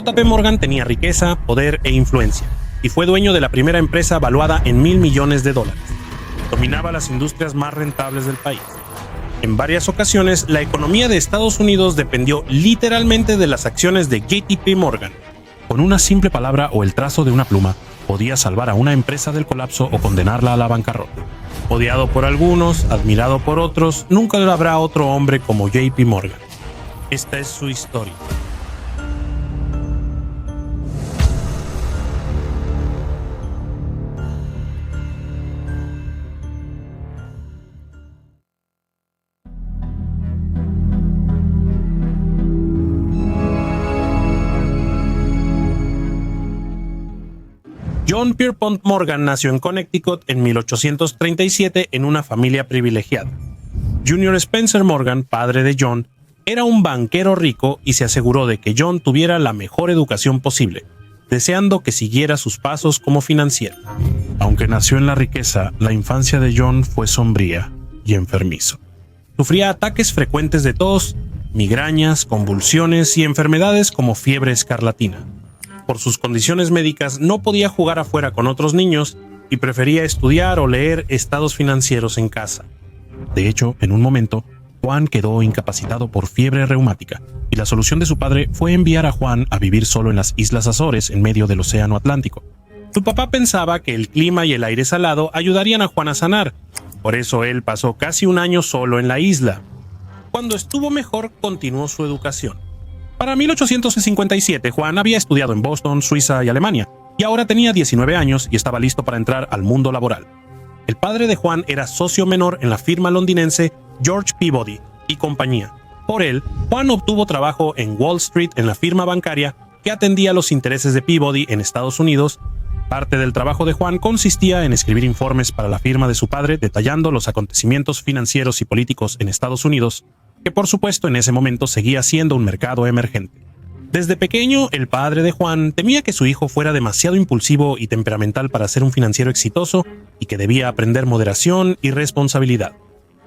JP Morgan tenía riqueza, poder e influencia, y fue dueño de la primera empresa valuada en $1,000 millones. Dominaba las industrias más rentables del país. En varias ocasiones, la economía de Estados Unidos dependió literalmente de las acciones de JP Morgan. Con una simple palabra o el trazo de una pluma, podía salvar a una empresa del colapso o condenarla a la bancarrota. Odiado por algunos, admirado por otros, nunca habrá otro hombre como JP Morgan. Esta es su historia. John Pierpont Morgan nació en Connecticut en 1837 en una familia privilegiada. Junior Spencer Morgan, padre de John, era un banquero rico y se aseguró de que John tuviera la mejor educación posible, deseando que siguiera sus pasos como financiero. Aunque nació en la riqueza, la infancia de John fue sombría y enfermizo. Sufría ataques frecuentes de tos, migrañas, convulsiones y enfermedades como fiebre escarlatina. Por sus condiciones médicas no podía jugar afuera con otros niños y prefería estudiar o leer estados financieros en casa. De hecho, en un momento, Juan quedó incapacitado por fiebre reumática y la solución de su padre fue enviar a Juan a vivir solo en las Islas Azores en medio del Océano Atlántico. Su papá pensaba que el clima y el aire salado ayudarían a Juan a sanar, por eso él pasó casi un año solo en la isla. Cuando estuvo mejor, continuó su educación. Para 1857, Juan había estudiado en Boston, Suiza y Alemania, y ahora tenía 19 años y estaba listo para entrar al mundo laboral. El padre de Juan era socio menor en la firma londinense George Peabody y compañía. Por él, Juan obtuvo trabajo en Wall Street en la firma bancaria que atendía los intereses de Peabody en Estados Unidos. Parte del trabajo de Juan consistía en escribir informes para la firma de su padre detallando los acontecimientos financieros y políticos en Estados Unidos, que por supuesto en ese momento seguía siendo un mercado emergente. Desde pequeño, el padre de Juan temía que su hijo fuera demasiado impulsivo y temperamental para ser un financiero exitoso y que debía aprender moderación y responsabilidad.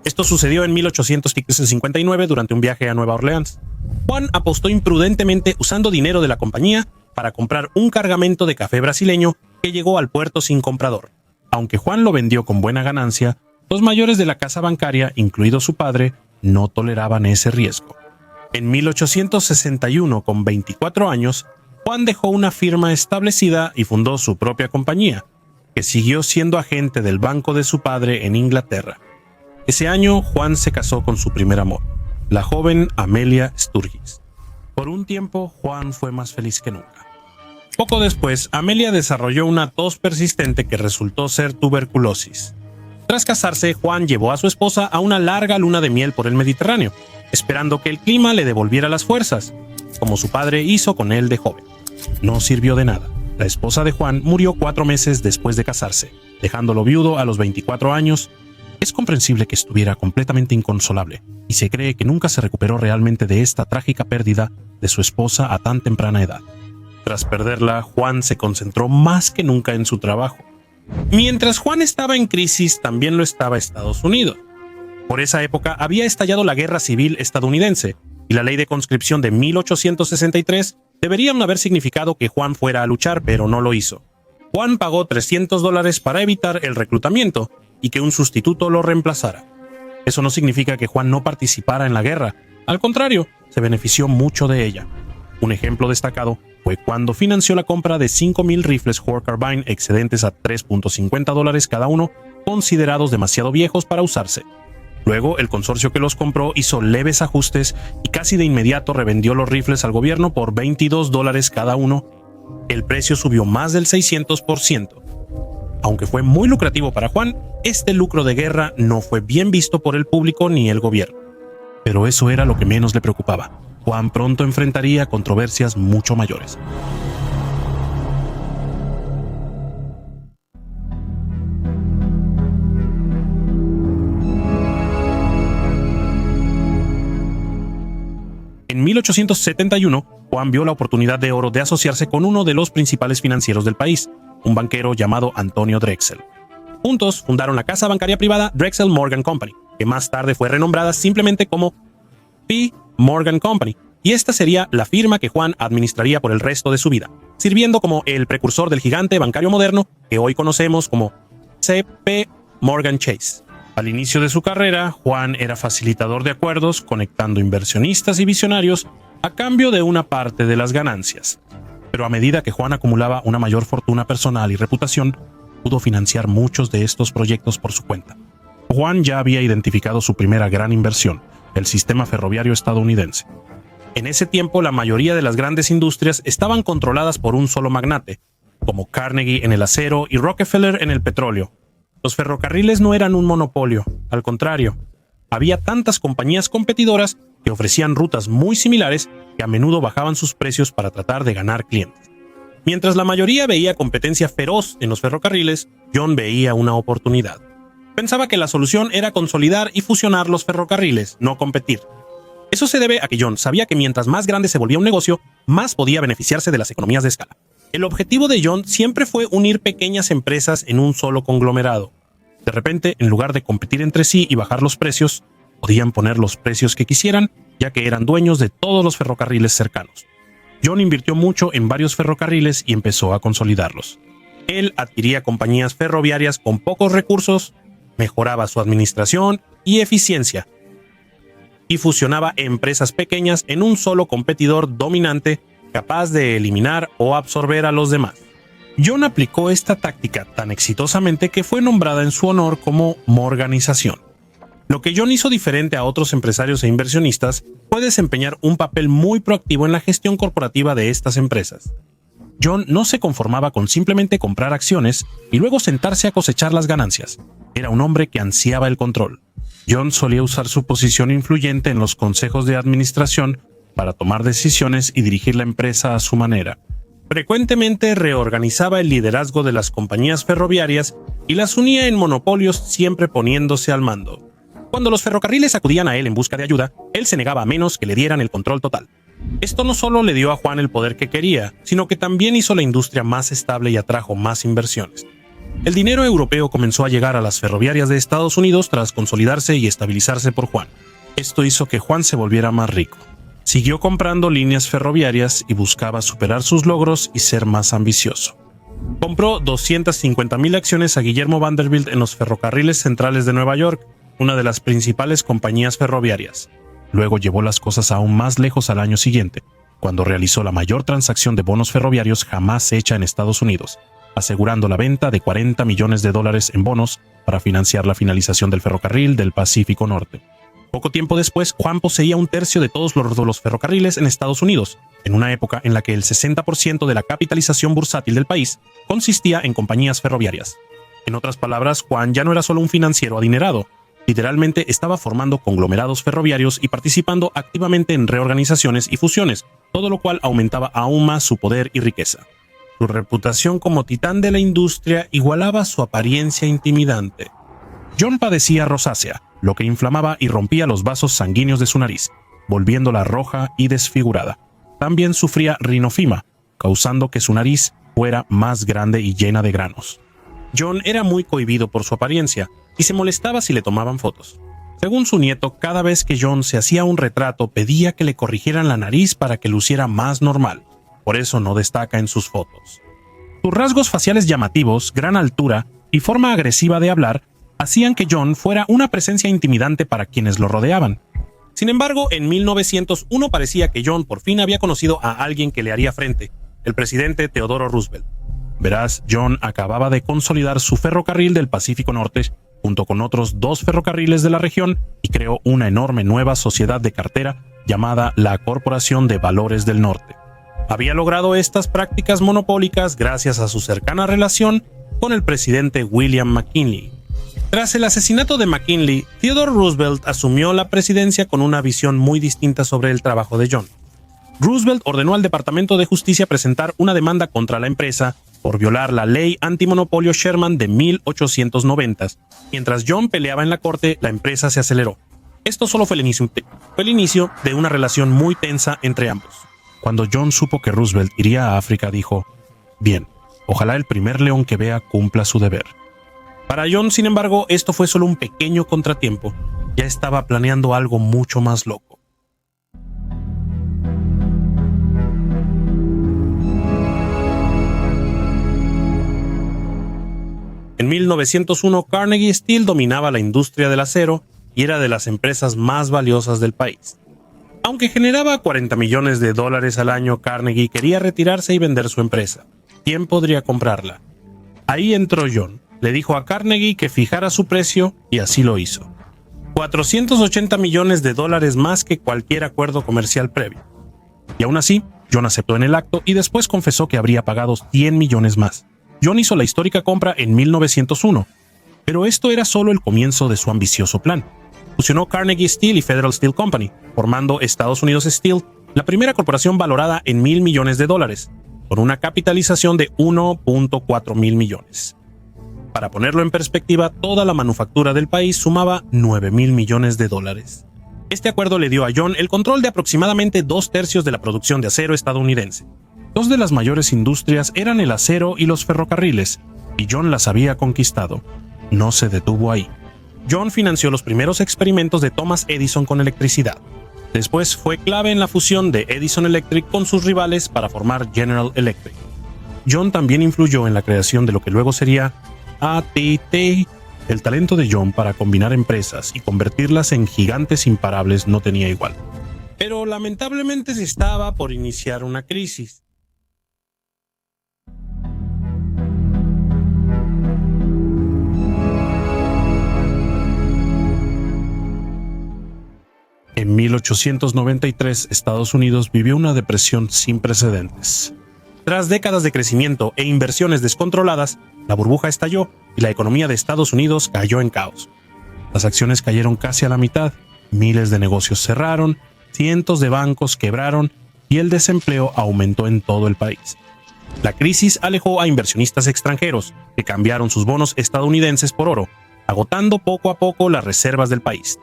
Esto sucedió en 1859 durante un viaje a Nueva Orleans. Juan apostó imprudentemente usando dinero de la compañía para comprar un cargamento de café brasileño que llegó al puerto sin comprador. Aunque Juan lo vendió con buena ganancia, los mayores de la casa bancaria, incluido su padre, no toleraban ese riesgo. En 1861, con 24 años, Juan dejó una firma establecida y fundó su propia compañía, que siguió siendo agente del banco de su padre en Inglaterra. Ese año, Juan se casó con su primer amor, la joven Amelia Sturgis. Por un tiempo, Juan fue más feliz que nunca. Poco después, Amelia desarrolló una tos persistente que resultó ser tuberculosis. Tras casarse, Juan llevó a su esposa a una larga luna de miel por el Mediterráneo, esperando que el clima le devolviera las fuerzas, como su padre hizo con él de joven. No sirvió de nada. La esposa de Juan murió 4 meses después de casarse, dejándolo viudo a los 24 años. Es comprensible que estuviera completamente inconsolable, y se cree que nunca se recuperó realmente de esta trágica pérdida de su esposa a tan temprana edad. Tras perderla, Juan se concentró más que nunca en su trabajo. Mientras Juan estaba en crisis, también lo estaba Estados Unidos. Por esa época había estallado la Guerra Civil estadounidense, y la ley de conscripción de 1863 deberían haber significado que Juan fuera a luchar, pero no lo hizo. Juan pagó $300 para evitar el reclutamiento y que un sustituto lo reemplazara. Eso no significa que Juan no participara en la guerra, al contrario, se benefició mucho de ella. Un ejemplo destacado fue cuando financió la compra de 5,000 rifles Horde Carbine excedentes a $3.50 cada uno, considerados demasiado viejos para usarse. Luego, el consorcio que los compró hizo leves ajustes y casi de inmediato revendió los rifles al gobierno por $22 cada uno. El precio subió más del 600%. Aunque fue muy lucrativo para Juan, este lucro de guerra no fue bien visto por el público ni el gobierno. Pero eso era lo que menos le preocupaba. Juan pronto enfrentaría controversias mucho mayores. En 1871, Juan vio la oportunidad de oro de asociarse con uno de los principales financieros del país, un banquero llamado Antonio Drexel. Juntos fundaron la casa bancaria privada Drexel Morgan Company, que más tarde fue renombrada simplemente como P. Morgan Company, y esta sería la firma que Juan administraría por el resto de su vida, sirviendo como el precursor del gigante bancario moderno que hoy conocemos como C.P. Morgan Chase. Al inicio de su carrera, Juan era facilitador de acuerdos conectando inversionistas y visionarios a cambio de una parte de las ganancias. Pero a medida que Juan acumulaba una mayor fortuna personal y reputación, pudo financiar muchos de estos proyectos por su cuenta. Juan ya había identificado su primera gran inversión, el sistema ferroviario estadounidense. En ese tiempo, la mayoría de las grandes industrias estaban controladas por un solo magnate, como Carnegie en el acero y Rockefeller en el petróleo. Los ferrocarriles no eran un monopolio, al contrario. Había tantas compañías competidoras que ofrecían rutas muy similares que a menudo bajaban sus precios para tratar de ganar clientes. Mientras la mayoría veía competencia feroz en los ferrocarriles, John veía una oportunidad. Pensaba que la solución era consolidar y fusionar los ferrocarriles, no competir. Eso se debe a que John sabía que mientras más grande se volvía un negocio, más podía beneficiarse de las economías de escala. El objetivo de John siempre fue unir pequeñas empresas en un solo conglomerado. De repente, en lugar de competir entre sí y bajar los precios, podían poner los precios que quisieran, ya que eran dueños de todos los ferrocarriles cercanos. John invirtió mucho en varios ferrocarriles y empezó a consolidarlos. Él adquiría compañías ferroviarias con pocos recursos, mejoraba su administración y eficiencia, y fusionaba empresas pequeñas en un solo competidor dominante capaz de eliminar o absorber a los demás. John aplicó esta táctica tan exitosamente que fue nombrada en su honor como Morganización. Lo que John hizo diferente a otros empresarios e inversionistas fue desempeñar un papel muy proactivo en la gestión corporativa de estas empresas. John no se conformaba con simplemente comprar acciones y luego sentarse a cosechar las ganancias. Era un hombre que ansiaba el control. John solía usar su posición influyente en los consejos de administración para tomar decisiones y dirigir la empresa a su manera. Frecuentemente reorganizaba el liderazgo de las compañías ferroviarias y las unía en monopolios, siempre poniéndose al mando. Cuando los ferrocarriles acudían a él en busca de ayuda, él se negaba a menos que le dieran el control total. Esto no solo le dio a Juan el poder que quería, sino que también hizo la industria más estable y atrajo más inversiones. El dinero europeo comenzó a llegar a las ferroviarias de Estados Unidos tras consolidarse y estabilizarse por Juan. Esto hizo que Juan se volviera más rico. Siguió comprando líneas ferroviarias y buscaba superar sus logros y ser más ambicioso. Compró 250,000 acciones a Guillermo Vanderbilt en los ferrocarriles centrales de Nueva York, una de las principales compañías ferroviarias. Luego llevó las cosas aún más lejos al año siguiente, cuando realizó la mayor transacción de bonos ferroviarios jamás hecha en Estados Unidos, asegurando la venta de $40 millones en bonos para financiar la finalización del ferrocarril del Pacífico Norte. Poco tiempo después, Juan poseía un tercio de todos los ferrocarriles en Estados Unidos, en una época en la que el 60% de la capitalización bursátil del país consistía en compañías ferroviarias. En otras palabras, Juan ya no era solo un financiero adinerado, literalmente estaba formando conglomerados ferroviarios y participando activamente en reorganizaciones y fusiones, todo lo cual aumentaba aún más su poder y riqueza. Su reputación como titán de la industria igualaba su apariencia intimidante. John padecía rosácea, lo que inflamaba y rompía los vasos sanguíneos de su nariz, volviéndola roja y desfigurada. También sufría rinofima, causando que su nariz fuera más grande y llena de granos. John era muy cohibido por su apariencia y se molestaba si le tomaban fotos. Según su nieto, cada vez que John se hacía un retrato pedía que le corrigieran la nariz para que luciera más normal. Por eso no destaca en sus fotos. Sus rasgos faciales llamativos, gran altura y forma agresiva de hablar hacían que John fuera una presencia intimidante para quienes lo rodeaban. Sin embargo, en 1901 parecía que John por fin había conocido a alguien que le haría frente, el presidente Theodore Roosevelt. Verás, John acababa de consolidar su ferrocarril del Pacífico Norte junto con otros 2 ferrocarriles de la región y creó una enorme nueva sociedad de cartera llamada la Corporación de Valores del Norte. Había logrado estas prácticas monopólicas gracias a su cercana relación con el presidente William McKinley. Tras el asesinato de McKinley, Theodore Roosevelt asumió la presidencia con una visión muy distinta sobre el trabajo de John. Roosevelt ordenó al Departamento de Justicia presentar una demanda contra la empresa por violar la ley antimonopolio Sherman de 1890. Mientras John peleaba en la corte, la empresa se aceleró. Esto solo fue el inicio de una relación muy tensa entre ambos. Cuando John supo que Roosevelt iría a África, dijo: «Bien, ojalá el primer león que vea cumpla su deber». Para John, sin embargo, esto fue solo un pequeño contratiempo. Ya estaba planeando algo mucho más loco. En 1901, Carnegie Steel dominaba la industria del acero y era de las empresas más valiosas del país. Aunque generaba $40 millones al año, Carnegie quería retirarse y vender su empresa. ¿Quién podría comprarla? Ahí entró John. Le dijo a Carnegie que fijara su precio y así lo hizo. $480 millones más que cualquier acuerdo comercial previo. Y aún así, John aceptó en el acto y después confesó que habría pagado 100 millones más. John hizo la histórica compra en 1901, pero esto era solo el comienzo de su ambicioso plan. Fusionó Carnegie Steel y Federal Steel Company, formando Estados Unidos Steel, la primera corporación valorada en $1,000 millones, con una capitalización de 1.4 mil millones. Para ponerlo en perspectiva, toda la manufactura del país sumaba $9,000 millones. Este acuerdo le dio a John el control de aproximadamente 2/3 de la producción de acero estadounidense. Dos de las mayores industrias eran el acero y los ferrocarriles, y John las había conquistado. No se detuvo ahí. John financió los primeros experimentos de Thomas Edison con electricidad. Después fue clave en la fusión de Edison Electric con sus rivales para formar General Electric. John también influyó en la creación de lo que luego sería AT&T. El talento de John para combinar empresas y convertirlas en gigantes imparables no tenía igual. Pero lamentablemente se estaba por iniciar una crisis. En 1893, Estados Unidos vivió una depresión sin precedentes. Tras décadas de crecimiento e inversiones descontroladas, la burbuja estalló y la economía de Estados Unidos cayó en caos. Las acciones cayeron casi a la mitad, miles de negocios cerraron, cientos de bancos quebraron y el desempleo aumentó en todo el país. La crisis alejó a inversionistas extranjeros, que cambiaron sus bonos estadounidenses por oro, agotando poco a poco las reservas del país.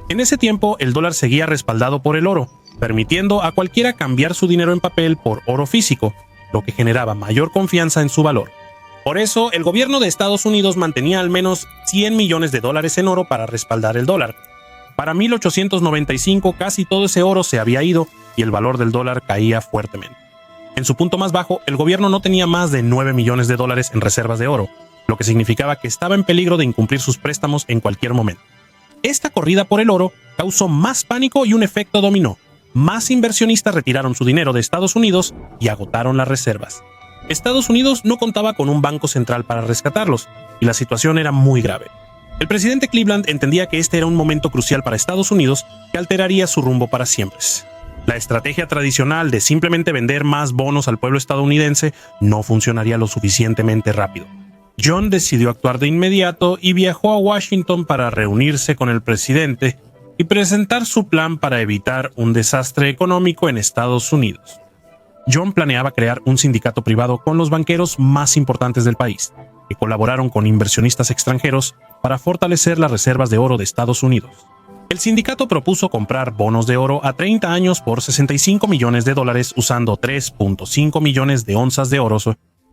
En ese tiempo, el dólar seguía respaldado por el oro, permitiendo a cualquiera cambiar su dinero en papel por oro físico, lo que generaba mayor confianza en su valor. Por eso, el gobierno de Estados Unidos mantenía al menos $100 millones en oro para respaldar el dólar. Para 1895, casi todo ese oro se había ido y el valor del dólar caía fuertemente. En su punto más bajo, el gobierno no tenía más de $9 millones en reservas de oro, lo que significaba que estaba en peligro de incumplir sus préstamos en cualquier momento. Esta corrida por el oro causó más pánico y un efecto dominó. Más inversionistas retiraron su dinero de Estados Unidos y agotaron las reservas. Estados Unidos no contaba con un banco central para rescatarlos, y la situación era muy grave. El presidente Cleveland entendía que este era un momento crucial para Estados Unidos que alteraría su rumbo para siempre. La estrategia tradicional de simplemente vender más bonos al pueblo estadounidense no funcionaría lo suficientemente rápido. John decidió actuar de inmediato y viajó a Washington para reunirse con el presidente y presentar su plan para evitar un desastre económico en Estados Unidos. John planeaba crear un sindicato privado con los banqueros más importantes del país, que colaboraron con inversionistas extranjeros para fortalecer las reservas de oro de Estados Unidos. El sindicato propuso comprar bonos de oro a 30 años por $65 millones usando 3.5 millones de onzas de oro.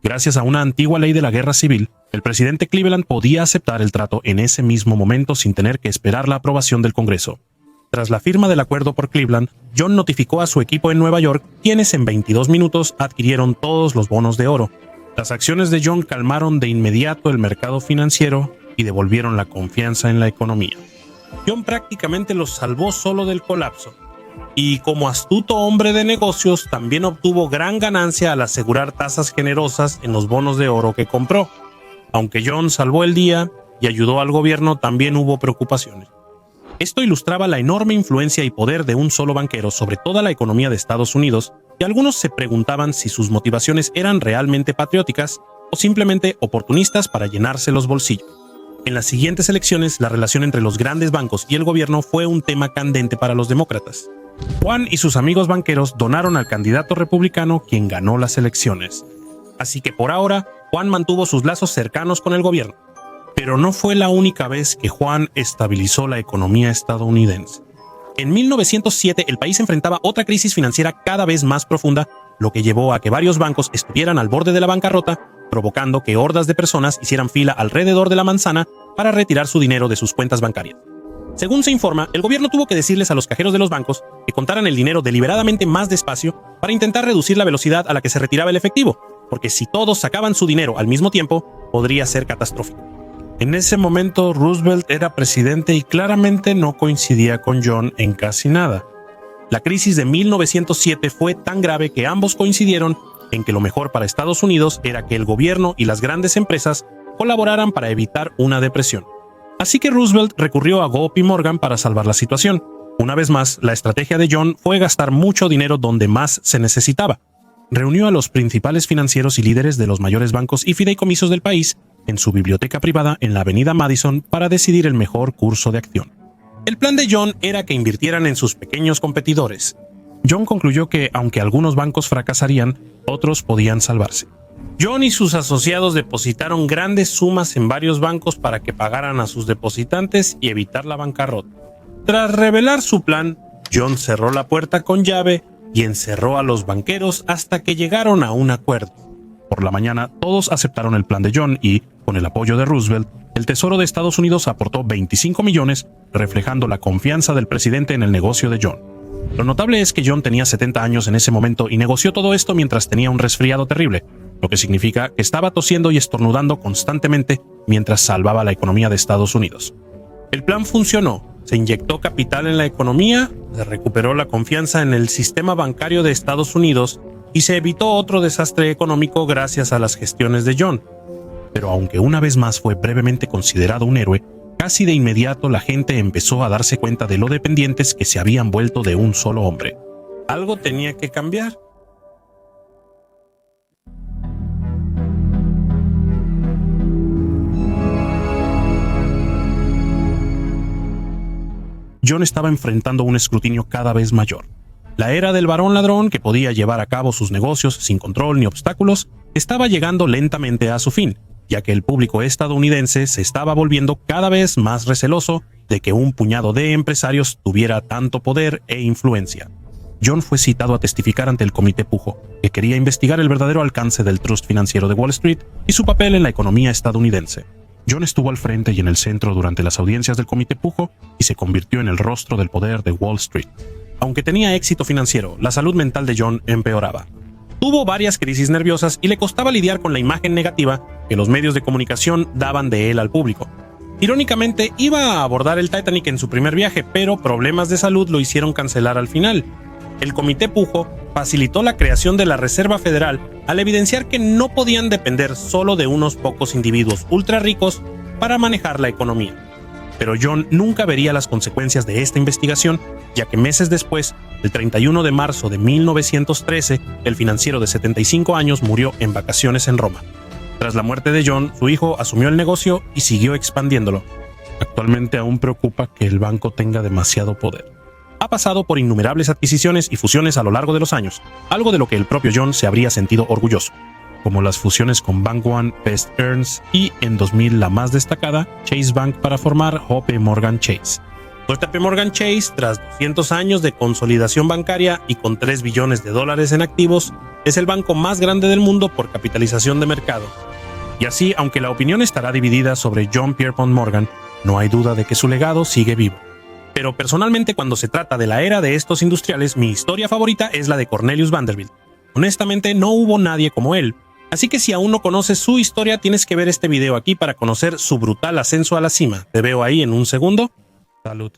Gracias a una antigua ley de la Guerra Civil, el presidente Cleveland podía aceptar el trato en ese mismo momento sin tener que esperar la aprobación del Congreso. Tras la firma del acuerdo por Cleveland, John notificó a su equipo en Nueva York, quienes en 22 minutos adquirieron todos los bonos de oro. Las acciones de John calmaron de inmediato el mercado financiero y devolvieron la confianza en la economía. John prácticamente los salvó solo del colapso. Y como astuto hombre de negocios, también obtuvo gran ganancia al asegurar tasas generosas en los bonos de oro que compró. Aunque John salvó el día y ayudó al gobierno, también hubo preocupaciones. Esto ilustraba la enorme influencia y poder de un solo banquero sobre toda la economía de Estados Unidos, y algunos se preguntaban si sus motivaciones eran realmente patrióticas o simplemente oportunistas para llenarse los bolsillos. En las siguientes elecciones, la relación entre los grandes bancos y el gobierno fue un tema candente para los demócratas. Juan y sus amigos banqueros donaron al candidato republicano, quien ganó las elecciones. Así que por ahora, Juan mantuvo sus lazos cercanos con el gobierno. Pero no fue la única vez que Juan estabilizó la economía estadounidense. En 1907, el país enfrentaba otra crisis financiera cada vez más profunda, lo que llevó a que varios bancos estuvieran al borde de la bancarrota, provocando que hordas de personas hicieran fila alrededor de la manzana para retirar su dinero de sus cuentas bancarias. Según se informa, el gobierno tuvo que decirles a los cajeros de los bancos que contaran el dinero deliberadamente más despacio para intentar reducir la velocidad a la que se retiraba el efectivo, porque si todos sacaban su dinero al mismo tiempo, podría ser catastrófico. En ese momento, Roosevelt era presidente y claramente no coincidía con John en casi nada. La crisis de 1907 fue tan grave que ambos coincidieron en que lo mejor para Estados Unidos era que el gobierno y las grandes empresas colaboraran para evitar una depresión. Así que Roosevelt recurrió a JP Morgan para salvar la situación. Una vez más, la estrategia de John fue gastar mucho dinero donde más se necesitaba. Reunió a los principales financieros y líderes de los mayores bancos y fideicomisos del país en su biblioteca privada en la avenida Madison para decidir el mejor curso de acción. El plan de John era que invirtieran en sus pequeños competidores. John concluyó que, aunque algunos bancos fracasarían, otros podían salvarse. John y sus asociados depositaron grandes sumas en varios bancos para que pagaran a sus depositantes y evitar la bancarrota. Tras revelar su plan, John cerró la puerta con llave y encerró a los banqueros hasta que llegaron a un acuerdo. Por la mañana, todos aceptaron el plan de John y, con el apoyo de Roosevelt, el Tesoro de Estados Unidos aportó 25 millones, reflejando la confianza del presidente en el negocio de John. Lo notable es que John tenía 70 años en ese momento y negoció todo esto mientras tenía un resfriado terrible, lo que significa que estaba tosiendo y estornudando constantemente mientras salvaba la economía de Estados Unidos. El plan funcionó, se inyectó capital en la economía, se recuperó la confianza en el sistema bancario de Estados Unidos y se evitó otro desastre económico gracias a las gestiones de John. Pero aunque una vez más fue brevemente considerado un héroe, casi de inmediato la gente empezó a darse cuenta de lo dependientes que se habían vuelto de un solo hombre. Algo tenía que cambiar. John estaba enfrentando un escrutinio cada vez mayor. La era del varón ladrón, que podía llevar a cabo sus negocios sin control ni obstáculos, estaba llegando lentamente a su fin, ya que el público estadounidense se estaba volviendo cada vez más receloso de que un puñado de empresarios tuviera tanto poder e influencia. John fue citado a testificar ante el Comité Pujo, que quería investigar el verdadero alcance del trust financiero de Wall Street y su papel en la economía estadounidense. John estuvo al frente y en el centro durante las audiencias del Comité Pujo y se convirtió en el rostro del poder de Wall Street. Aunque tenía éxito financiero, la salud mental de John empeoraba. Tuvo varias crisis nerviosas y le costaba lidiar con la imagen negativa que los medios de comunicación daban de él al público. Irónicamente, iba a abordar el Titanic en su primer viaje, pero problemas de salud lo hicieron cancelar al final. El Comité Pujo facilitó la creación de la Reserva Federal al evidenciar que no podían depender solo de unos pocos individuos ultra ricos para manejar la economía. Pero John nunca vería las consecuencias de esta investigación, ya que meses después, el 31 de marzo de 1913, el financiero de 75 años murió en vacaciones en Roma. Tras la muerte de John, su hijo asumió el negocio y siguió expandiéndolo. Actualmente aún preocupa que el banco tenga demasiado poder. Ha pasado por innumerables adquisiciones y fusiones a lo largo de los años, algo de lo que el propio John se habría sentido orgulloso, como las fusiones con Bank One, Best Earns y, en 2000 la más destacada, Chase Bank para formar JP Morgan Chase. JP Morgan Chase, tras 200 años de consolidación bancaria y con $3 billones en activos, es el banco más grande del mundo por capitalización de mercado. Y así, aunque la opinión estará dividida sobre John Pierpont Morgan, no hay duda de que su legado sigue vivo. Pero personalmente, cuando se trata de la era de estos industriales, mi historia favorita es la de Cornelius Vanderbilt. Honestamente, no hubo nadie como él. Así que si aún no conoces su historia, tienes que ver este video aquí para conocer su brutal ascenso a la cima. Te veo ahí en un segundo. Salud.